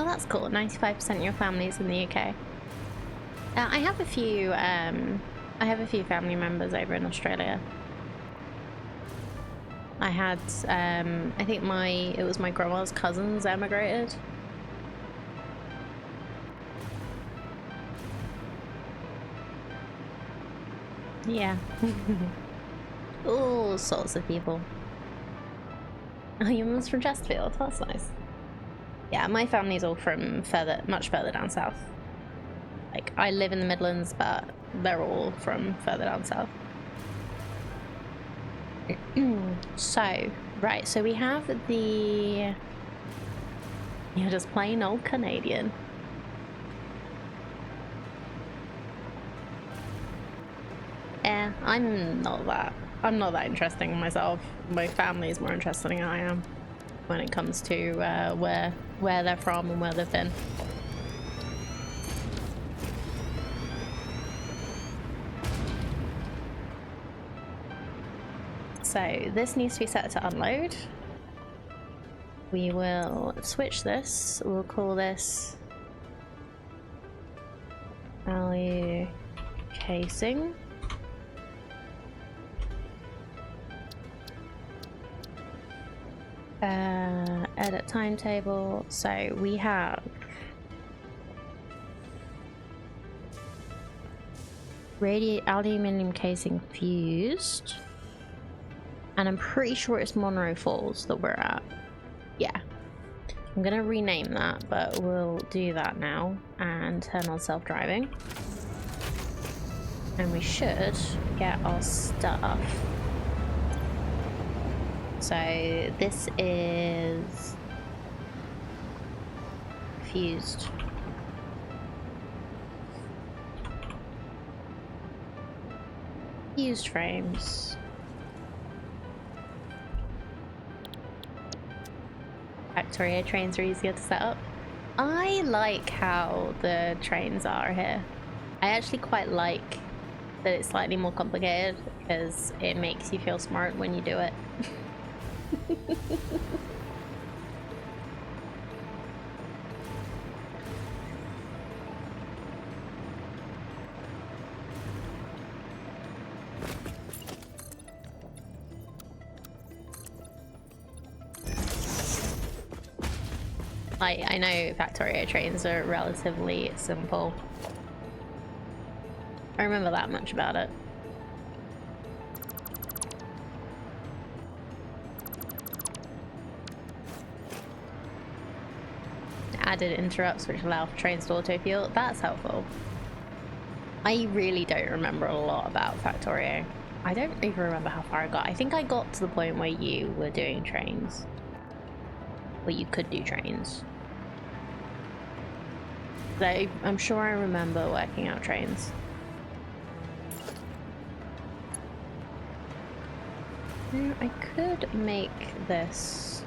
that's cool. 95% of your family's in the UK. I have a few. I have a few family members over in Australia. I had. I think it was my grandma's cousins emigrated. Yeah. All sorts of people. Oh, your mum's from Chesterfield. That's nice. Yeah, my family's all from much further down south. Like, I live in the Midlands, but they're all from further down south. So, right, so we have the... You're just plain old Canadian. I'm not that interesting myself. My family's more interesting than I am when it comes to where they're from and where they've been. So this needs to be set to unload. We will switch this. We'll call this value casing. Edit timetable. So we have aluminium casing fused, and I'm pretty sure it's Monroe Falls that we're at. Yeah, I'm gonna rename that, but we'll do that now and turn on self-driving, and we should get our stuff. So this is fused. Fused frames. Factory trains are easier to set up. I like how the trains are here. I actually quite like that it's slightly more complicated because it makes you feel smart when you do it. I know Factorio trains are relatively simple. I remember that much about it. Added interrupts which allow for trains to auto-fuel. That's helpful. I really don't remember a lot about Factorio. I don't even remember how far I got. I think I got to the point where you were doing trains. Where you could do trains. So I'm sure I remember working out trains. I could make this.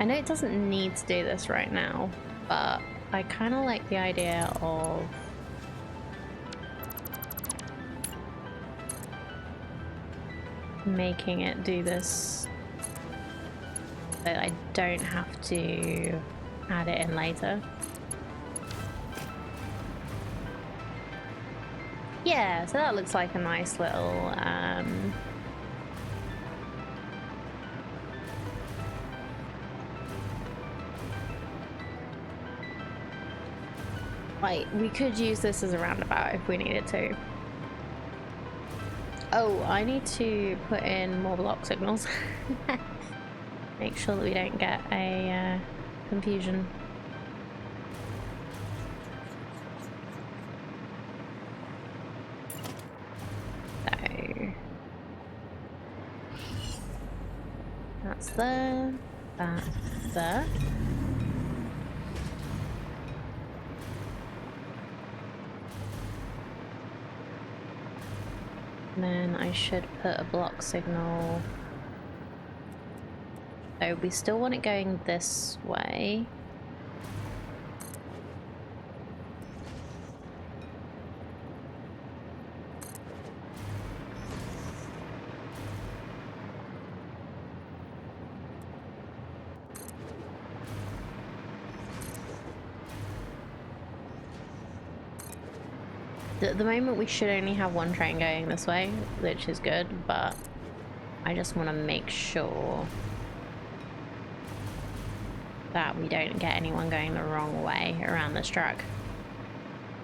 I know it doesn't need to do this right now, but I kind of like the idea of making it do this so that I don't have to add it in later. Yeah, so that looks like a nice little like, we could use this as a roundabout if we needed to. Oh, I need to put in more block signals. Make sure that we don't get a confusion. So that's there, that's there. And then I should put a block signal. So we still want it going this way. At the moment we should only have one train going this way, which is good, but I just want to make sure that we don't get anyone going the wrong way around this track.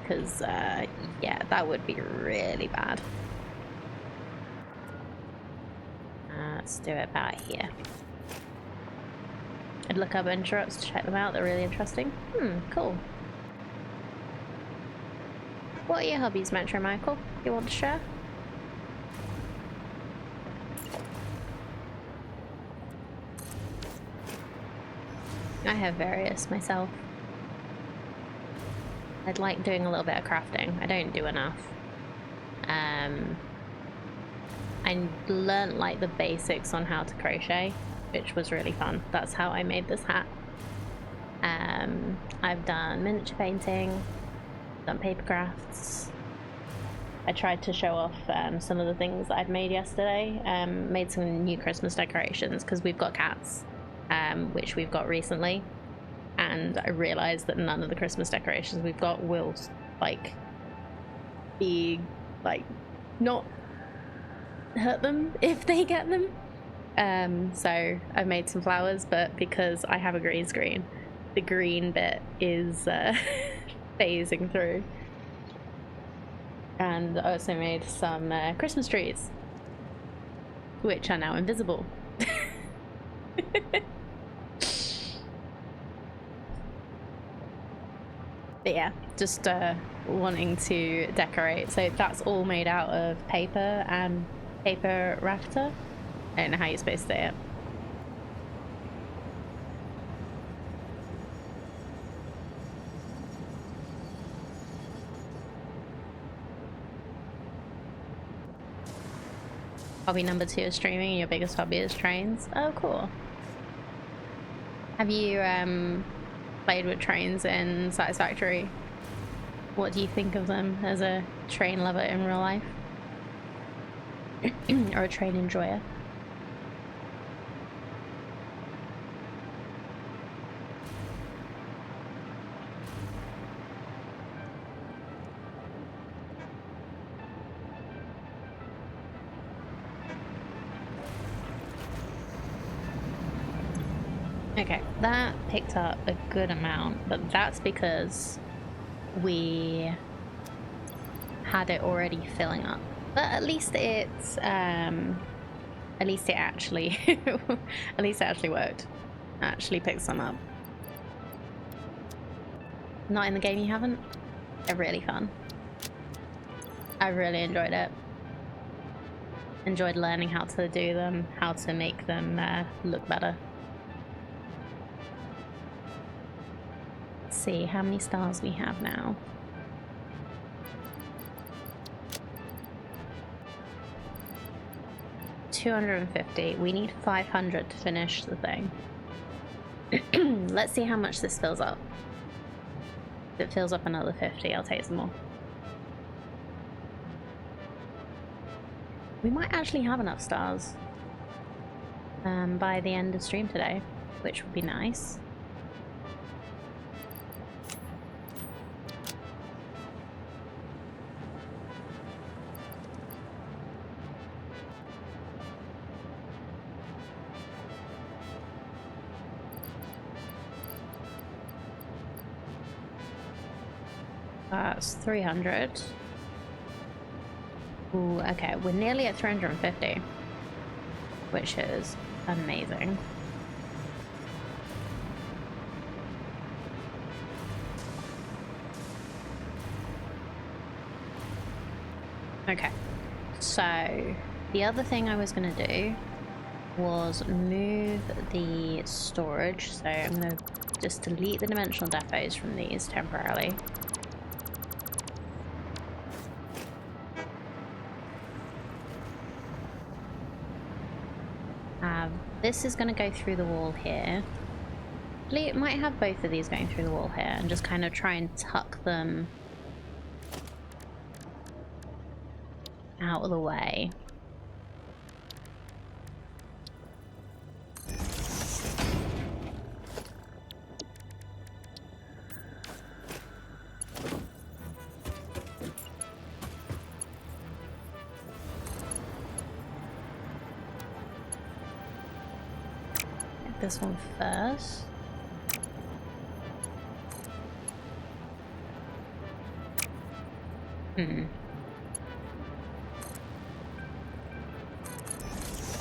Because, yeah, that would be really bad. Let's do it about here. I'd look up interrupts to check them out, they're really interesting. Cool. What are your hobbies, Metro Michael? You want to share? I have various myself. I'd like doing a little bit of crafting. I don't do enough. I learnt like the basics on how to crochet, which was really fun. That's how I made this hat. I've done miniature painting, done paper crafts. I tried to show off some of the things that I'd made yesterday. Made some new Christmas decorations because we've got cats, which we've got recently, and I realized that none of the Christmas decorations we've got will like be like not hurt them if they get them. So I made some flowers, but because I have a green screen, the green bit is phasing through. And I also made some Christmas trees, which are now invisible. But yeah, just wanting to decorate. So that's all made out of paper and paper rafter. I don't know how you're supposed to say it. Hobby number 2 is streaming, and your biggest hobby is trains. Oh, cool. Have you played with trains in Satisfactory? What do you think of them as a train lover in real life? Or a train enjoyer? Okay, that picked up a good amount, but that's because we had it already filling up. But at least it's at least it actually at least it actually worked. Actually picked some up. Not in the game, you haven't? They're really fun. I really enjoyed it. Enjoyed learning how to do them, how to make them look better. See how many stars we have now. $250. We need 500 to finish the thing. Let's see how much this fills up. If it fills up another 50, I'll take some more. We might actually have enough stars by the end of stream today, which would be nice. That's 300. Ooh, okay, we're nearly at 350, which is amazing. Okay, so the other thing I was going to do was move the storage, so I'm going to just delete the dimensional depots from these temporarily. this is going to go through the wall here. It might have both of these going through the wall here and just kind of try and tuck them out of the way. Get this one first.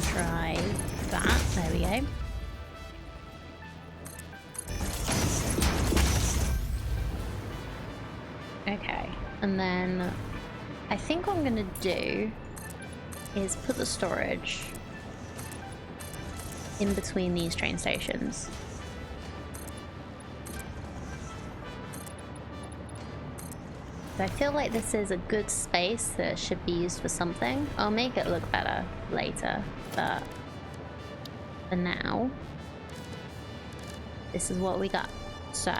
Try that. There we go. Okay, and then I think what I'm gonna do is put the storage in between these train stations. I feel like this is a good space that should be used for something. I'll make it look better later, but for now, this is what we got. So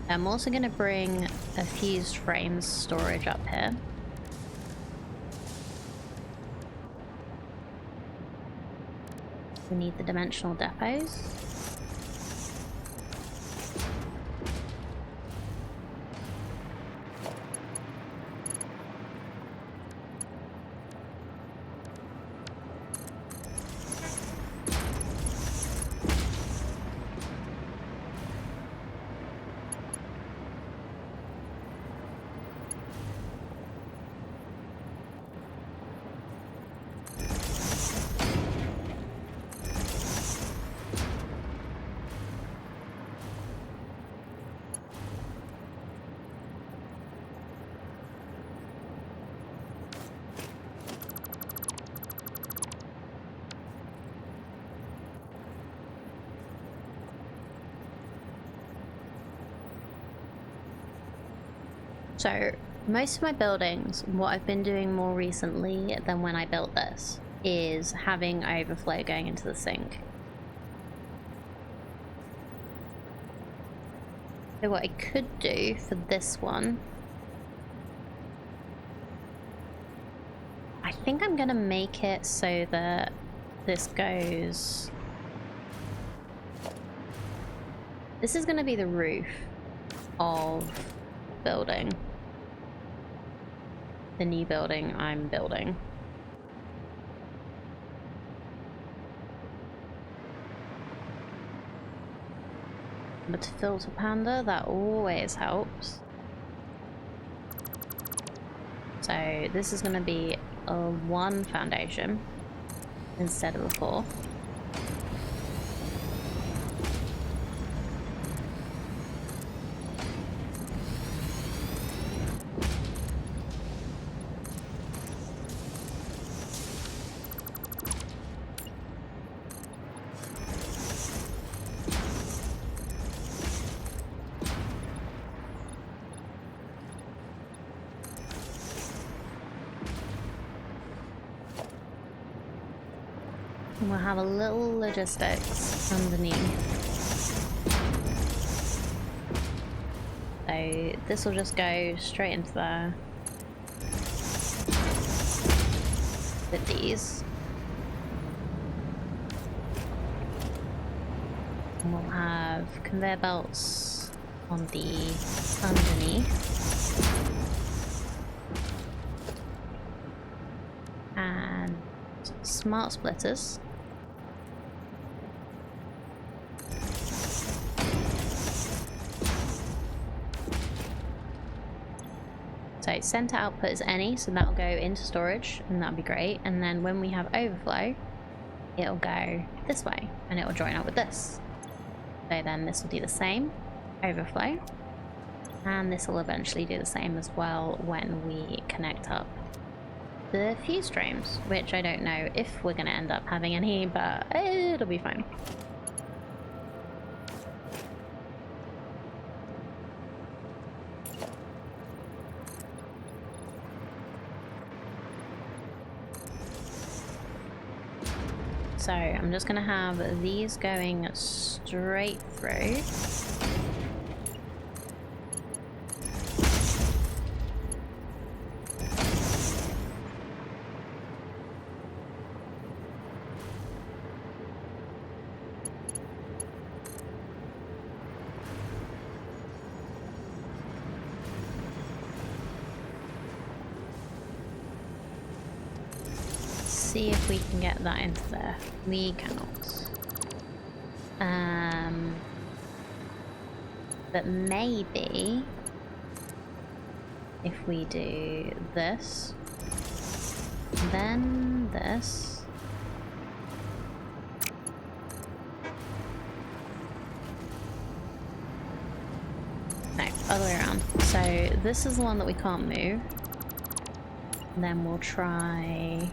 I'm also going to bring a fused frames storage up here. We need the dimensional depots. So most of my buildings, what I've been doing more recently than when I built this, is having overflow going into the sink. So what I could do for this one, I think I'm gonna make it so that this goes... This is gonna be the roof of building. The new building I'm building. But to filter panda, that always helps. So this is going to be a 1 foundation instead of a 4. We'll have a little logistics underneath. So this will just go straight into there with these. And we'll have conveyor belts on the underneath. And smart splitters. So center output is any, so that'll go into storage and that'll be great. And then when we have overflow, it'll go this way and it'll join up with this. So then this will do the same, overflow. And this will eventually do the same as well when we connect up the fuse streams, which I don't know if we're going to end up having any, but it'll be fine. So I'm just gonna have these going straight through. See if we can get that into there. We cannot. But maybe if we do this, then this. No, other way around. So this is the one that we can't move. And then we'll try...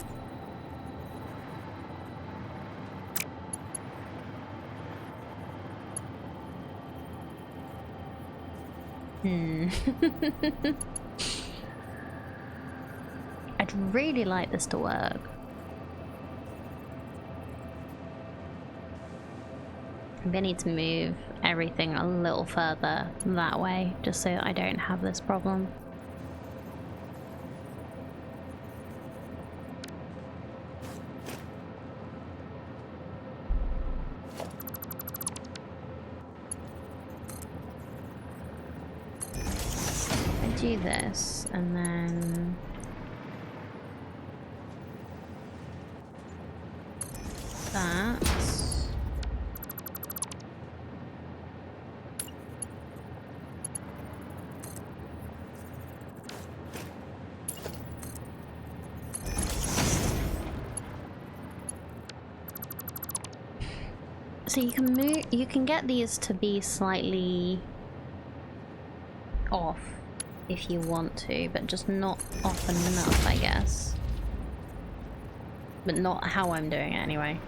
I'd really like this to work. I'm gonna need to move everything a little further that way, just so that I don't have this problem. Do this and then that. So you can move, you can get these to be slightly off if you want to, but just not often enough, I guess. But not how I'm doing it anyway.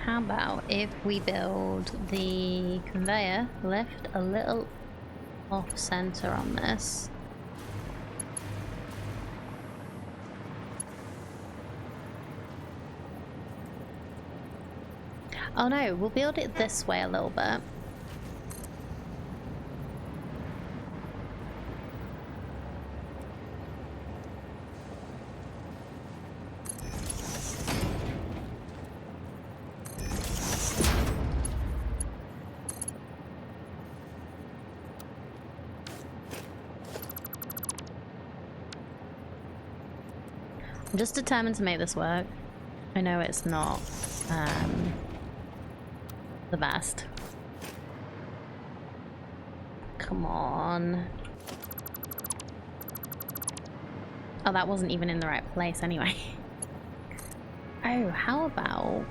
How about if we build the conveyor lift a little off center on this? Oh no, we'll build it this way a little bit. I'm just determined to make this work. I know it's not the best. Come on. Oh, that wasn't even in the right place anyway. Oh, how about...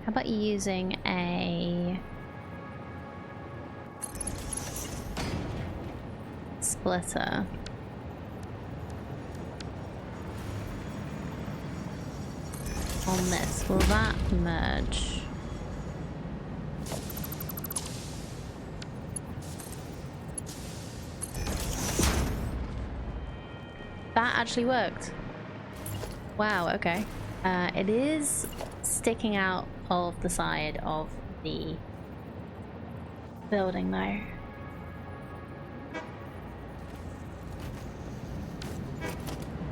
How about using a splitter? On this, will that merge? That actually worked. Wow, okay. It is sticking out of the side of the building though.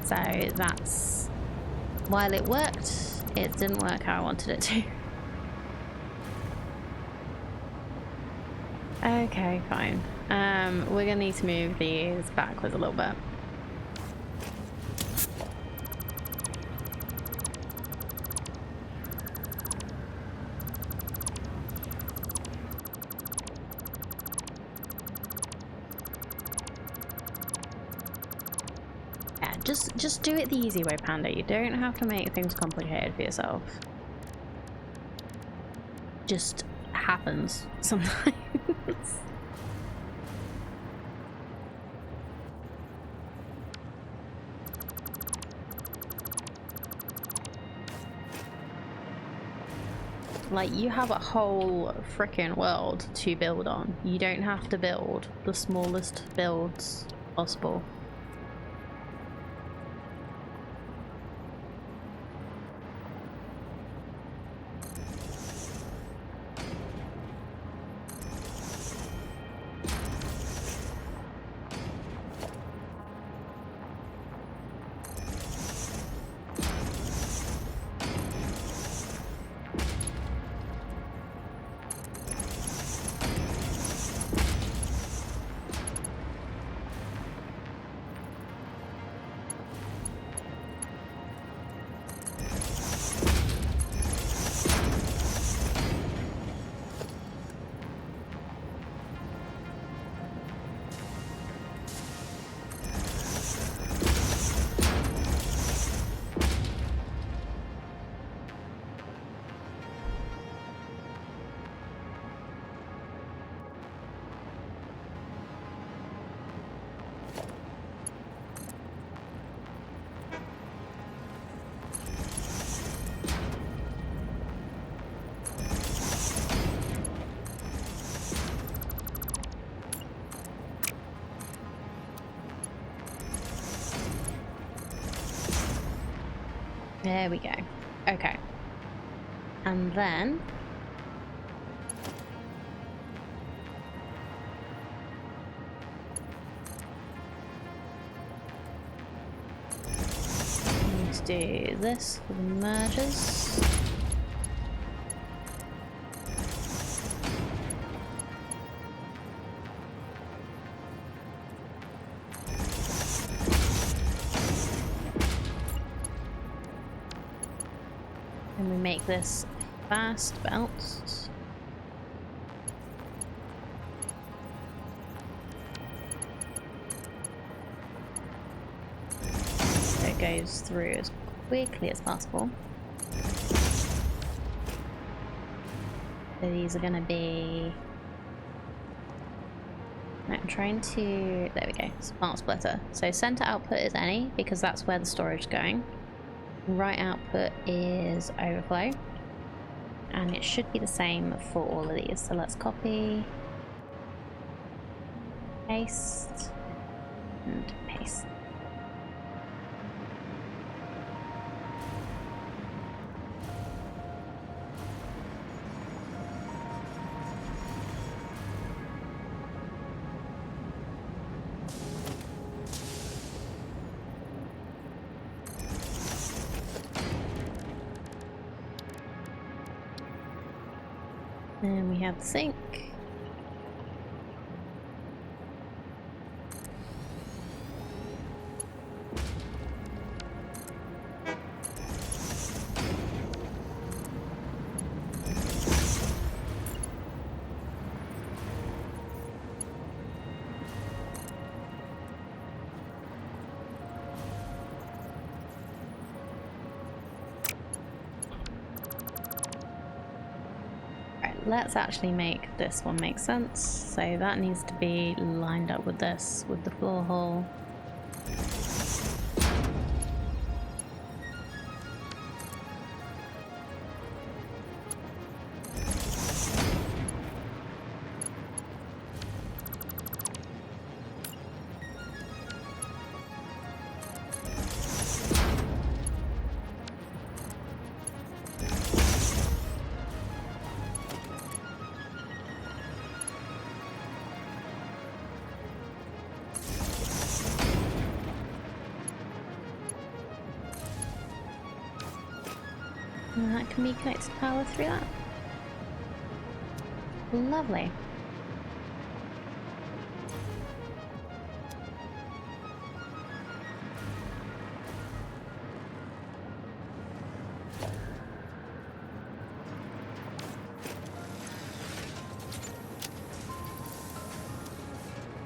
So that's, while it worked, it didn't work how I wanted it to. Okay, fine. We're gonna need to move these backwards a little bit. Yeah, just do it the easy way, Panda. You don't have to make things complicated for yourself. Just happens sometimes. Like, you have a whole freaking world to build on. You don't have to build the smallest builds possible. There we go. Okay. And then we need to do this with the mergers. And we make this fast bounce. So it goes through as quickly as possible. So these are going to be... No, I'm trying to... There we go. Smart splitter. So center output is any, because that's where the storage is going. Right output is overflow, and it should be the same for all of these. So let's copy, paste, and paste. And we have the sink. Let's actually make this one make sense. So that needs to be lined up with this, with the floor hole. And that can be connected to power through that. Lovely.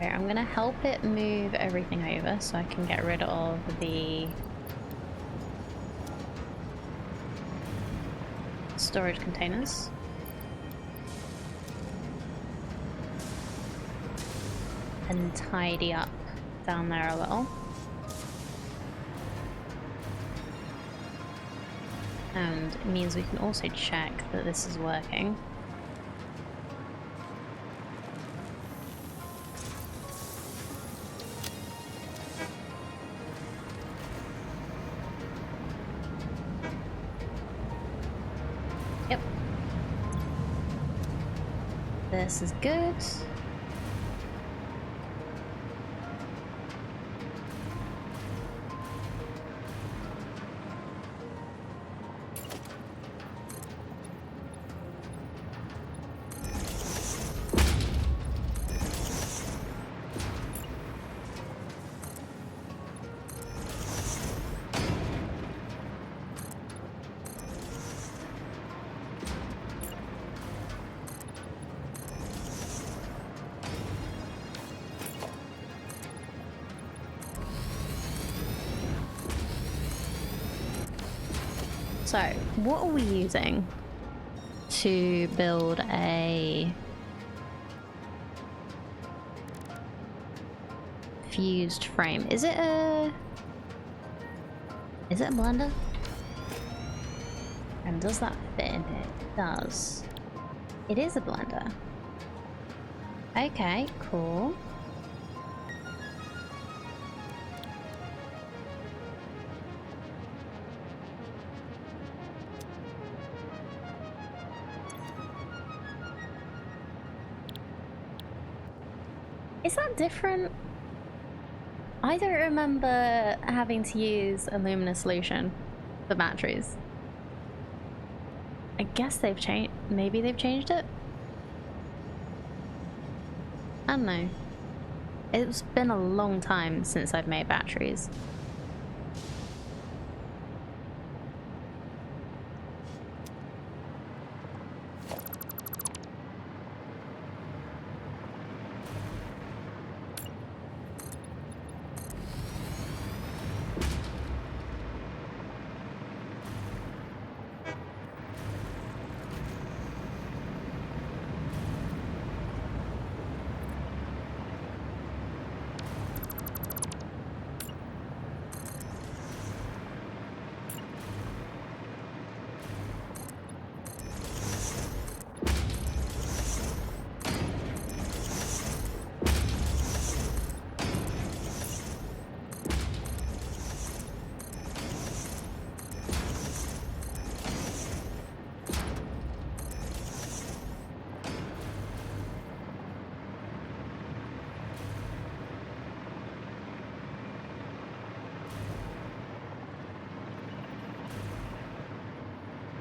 Okay, I'm gonna help it move everything over so I can get rid of the storage containers. And tidy up down there a little. And it means we can also check that this is working. Yep. This is good. So, what are we using to build a fused frame? Is it a blender? And does that fit in here? It does. It is a blender. Okay, cool. Is that different? I don't remember having to use a luminous solution for batteries. I guess they've changed. Maybe they've changed it? I don't know. It's been a long time since I've made batteries.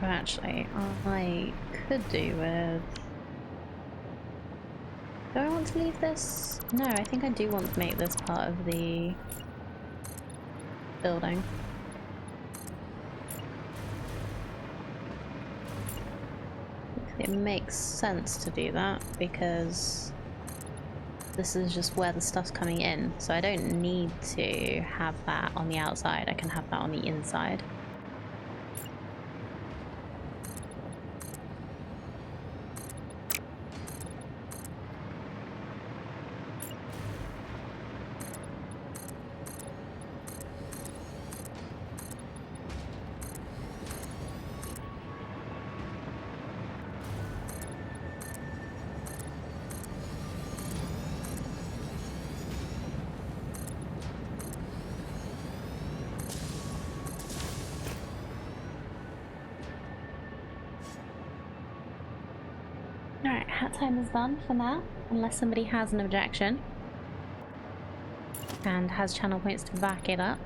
Actually, I could do with... Do I want to leave this? No, I think I do want to make this part of the building. It makes sense to do that because this is just where the stuff's coming in, so I don't need to have that on the outside. I can have that on the inside. Alright, hat time is done for now, unless somebody has an objection and has channel points to back it up.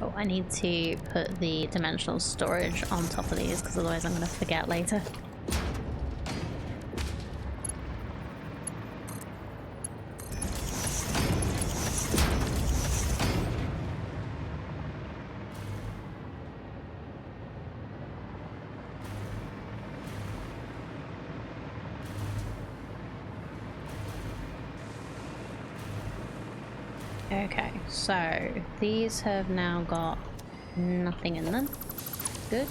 Oh, I need to put the dimensional storage on top of these because otherwise I'm going to forget later. Okay, so these have now got nothing in them. Good.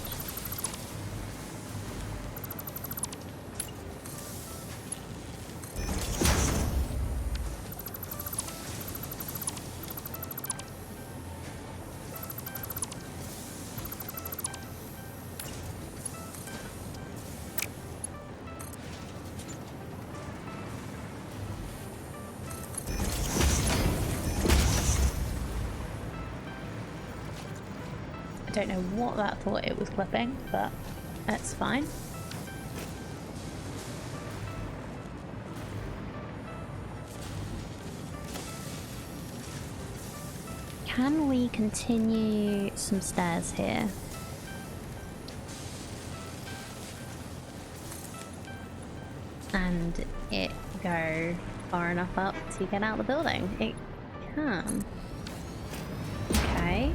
I don't know what that thought it was clipping, but that's fine. Can we continue some stairs here? And it go far enough up to get out the building? It can. Okay.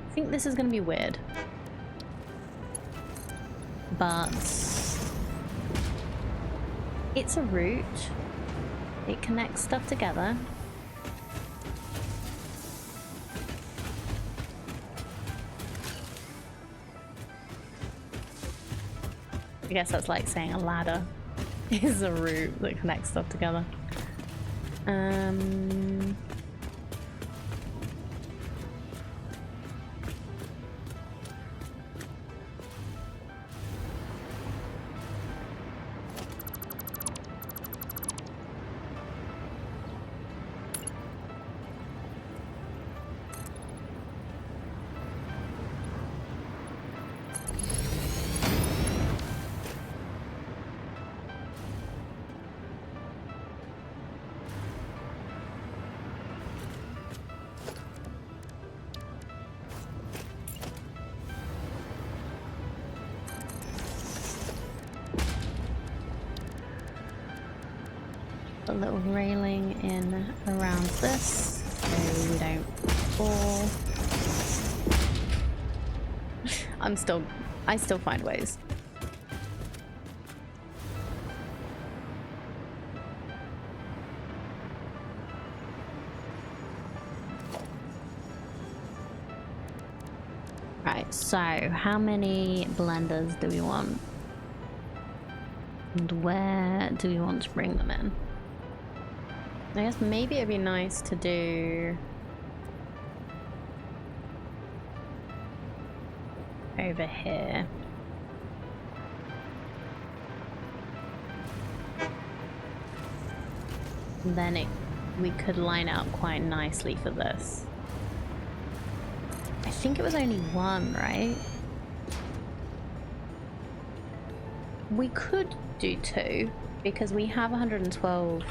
I think this is going to be weird, but it's a route. It connects stuff together. I guess that's like saying a ladder is a route that connects stuff together. A little railing in around this so we don't fall. I still find ways. Right, so how many blenders do we want? And where do we want to bring them in? I guess maybe it'd be nice to do over here. And then we could line up quite nicely for this. I think it was only one, right? We could do two because we have 112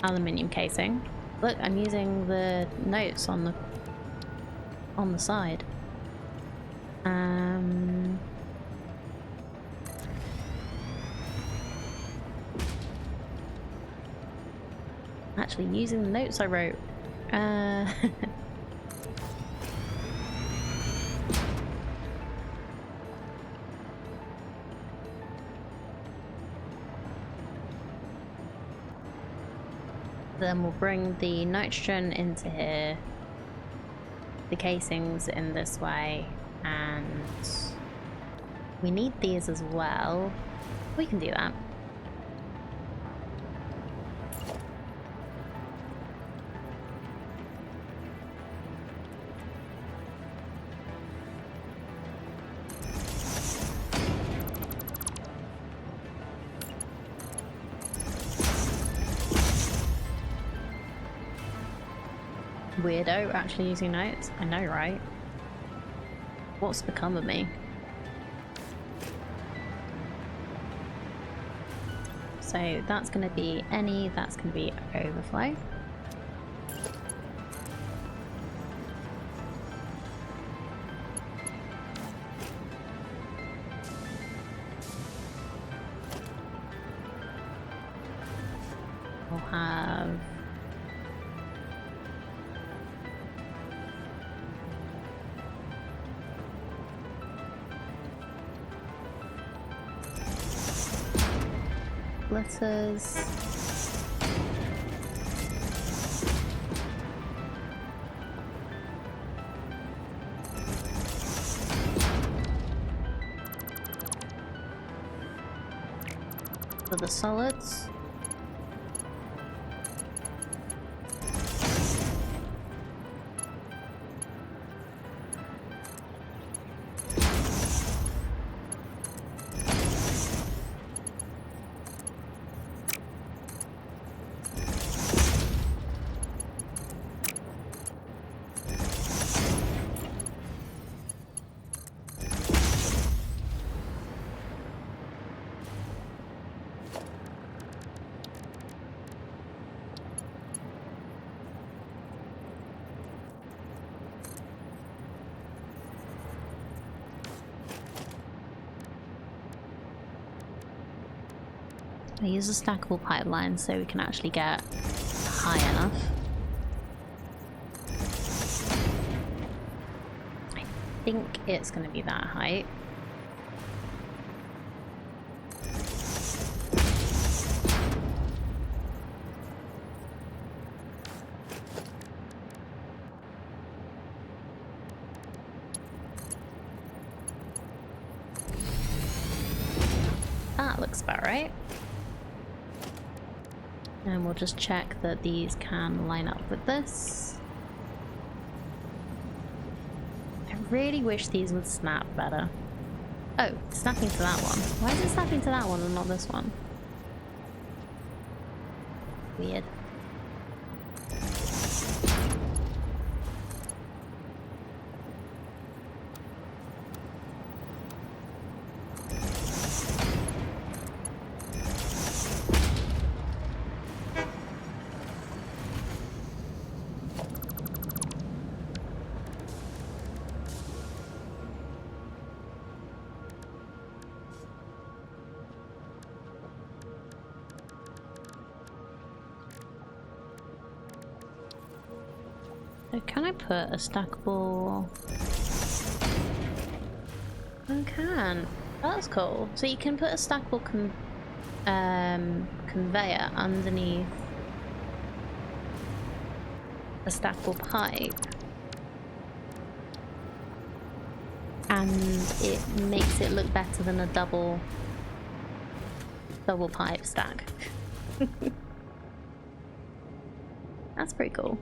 aluminium casing. Look, I'm using the notes on the side. Actually using the notes I wrote. Then we'll bring the nitrogen into here, the casings in this way, and we need these as well. We can do that. Weirdo actually using notes. I know, right? What's become of me? So that's going to be any, that's going to be overflow. We'll have letters. For the solids. I use a stackable pipeline so we can actually get high enough. I think it's going to be that height. That looks about right. And we'll just check that these can line up with this. I really wish these would snap better. Oh, it's snapping to that one. Why is it snapping to that one and not this one? Weird. So can I put a stackable... I can. That's cool. So you can put a stackable conveyor underneath a stackable pipe. And it makes it look better than a double pipe stack. That's pretty cool.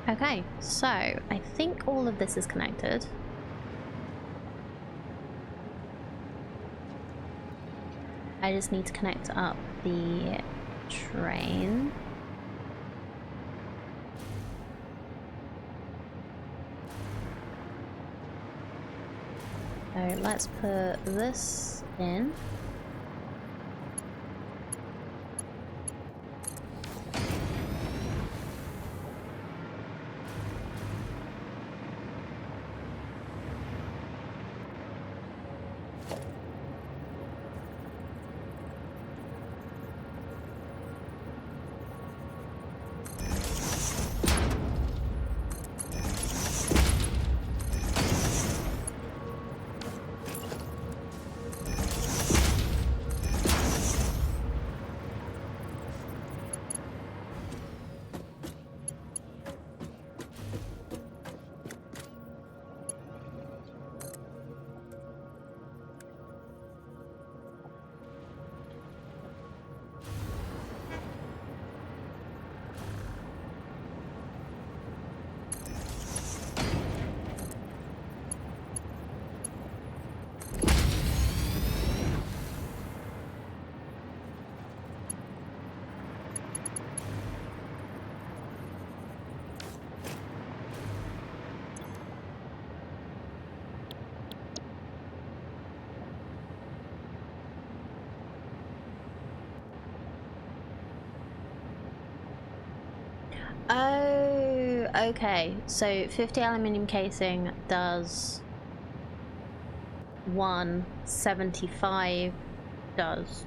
Okay, so I think all of this is connected. I just need to connect up the train. So let's put this in. Oh, okay. So 50 aluminium casing does 175 does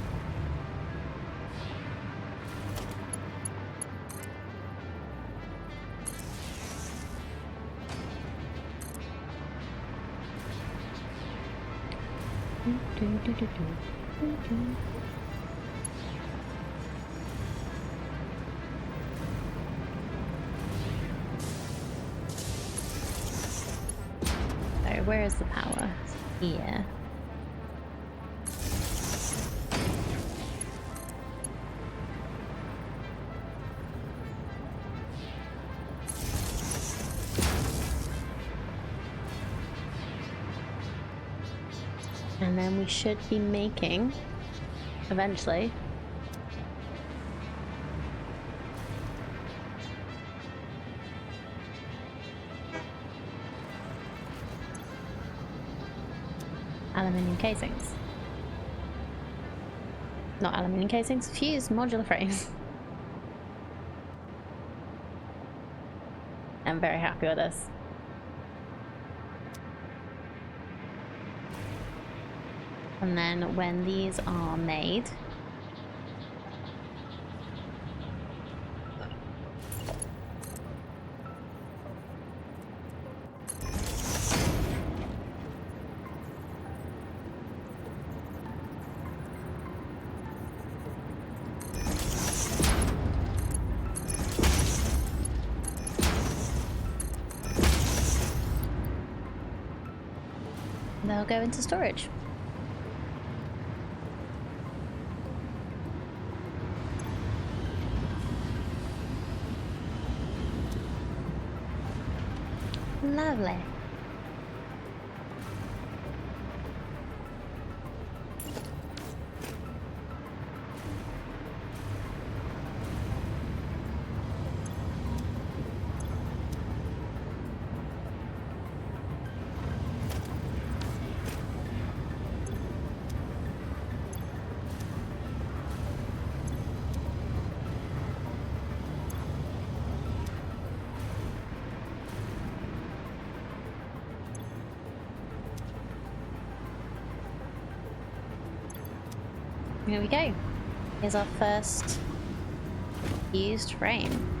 So where is the power? Here. And then we should be making, eventually, aluminium casings. Not aluminium casings, fused modular frames. I'm very happy with this. And then when these are made, they'll go into storage. Lovely. Here we go. Here's our first used frame.